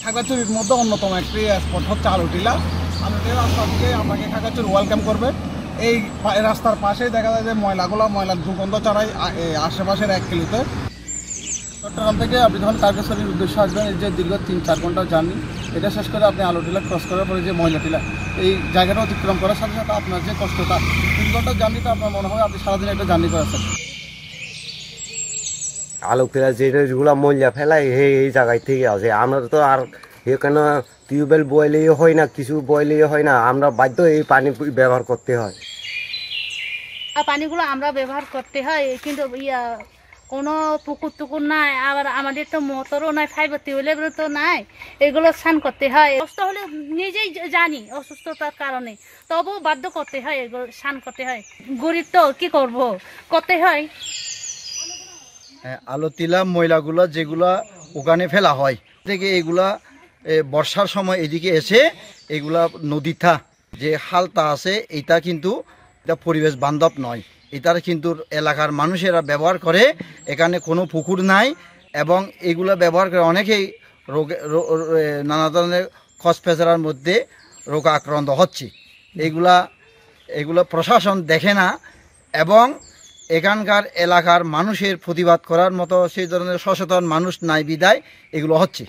খাগড়াছড়ির মধ্যে অন্যতম একটি স্পট হচ্ছে আলুটিলা। আলুটিলা রাস্তা থেকে আপনাকে খাগড়াছড়ি ওয়েলকাম করবে। এই রাস্তার পাশেই দেখা যায় যে ময়লার দুর্গন্ধ ছড়ায় আশেপাশের 1 কিলোতে। চট্টগ্রাম থেকে আপনি যখন খাগড়াছড়ির উদ্দেশ্যে আসবেন, এই যে দীর্ঘ 3-4 ঘন্টার জার্নি, এটা শেষ করে আপনি আলুটিলা ক্রস করার পরে যে ময়লাটিলা, এই জায়গাটা অতিক্রম করার সাথে সাথে আপনার যে কষ্টটা, 3 ঘন্টার জার্নিটা আপনার মনে হয় আপনি সারাদিন একটা জার্নি করেছেন। আলুটিলা যেগুলো ময়লা ফেলায় এই জায়গায় থেকে আছে। আমরা তো আর এখানে টিউবওয়েল বয়লেই হয় না, কিছু বয়লেই হয় না, আমরা বাধ্য এই পানি ব্যবহার করতে হয়। পানিগুলো আমরা ব্যবহার করতে হয়, কিন্তু কোনো পুকুর টুকুর নাই, আবার আমাদের তো মোটরও নাই, ফাইবার টিউবওয়েলের তো নাই, এগুলো স্নান করতে হয়। কষ্ট হলে নিজেই জানি অসুস্থতার কারণে, তবুও বাধ্য করতে হয়, এগুলো স্নান করতে হয়। গরিব তো কি করব, করতে হয়। আলুটিলা ময়লাগুলো যেগুলা ওখানে ফেলা হয় থেকে এগুলা বর্ষার সময় এদিকে এসে এগুলা নদীটা যে হালতা আছে, এটা কিন্তু এটা পরিবেশ বান্ধব নয়। এটার কিন্তু এলাকার মানুষেরা ব্যবহার করে, এখানে কোনো পুকুর নাই এবং এগুলা ব্যবহার করে অনেকেই নানা ধরনের খসপেচারার মধ্যে রোগ আক্রান্ত হচ্ছে। এগুলা প্রশাসন দেখে না এবং এখানকার এলাকার মানুষের প্রতিবাদ করার মতো সেই ধরনের সচেতন মানুষ নাই বিদায় এগুলো হচ্ছে।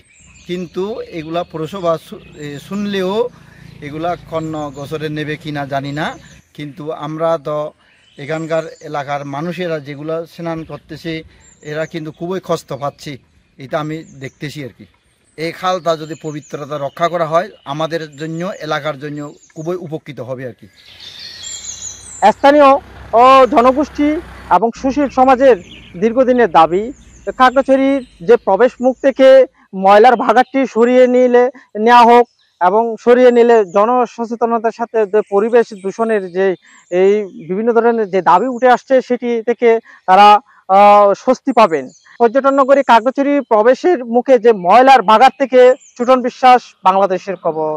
কিন্তু এগুলা পৌরসভা শুনলেও এগুলা কর্ণ গোচরে নেবে কিনা জানি না। কিন্তু আমরা তো এখানকার এলাকার মানুষেরা যেগুলো স্নান করতেছে এরা কিন্তু খুবই কষ্ট পাচ্ছে, এটা আমি দেখতেছি আর কি। এই খালটা যদি পবিত্রতা রক্ষা করা হয় আমাদের জন্য, এলাকার জন্য খুবই উপকৃত হবে আর কি। স্থানীয় ও জনগোষ্ঠী এবং সুশীল সমাজের দীর্ঘদিনের দাবি, খাগড়াছড়ির যে প্রবেশ মুখ থেকে ময়লার ভাগারটি সরিয়ে নেওয়া হোক এবং সরিয়ে নিলে জনসচেতনতার সাথে যে পরিবেশ দূষণের যে এই বিভিন্ন ধরনের যে দাবি উঠে আসছে সেটি থেকে তারা স্বস্তি পাবেন। পর্যটন নগরী খাগড়াছড়ি প্রবেশের মুখে যে ময়লার ভাগার থেকে ছুটন বিশ্বাস, বাংলাদেশের খবর।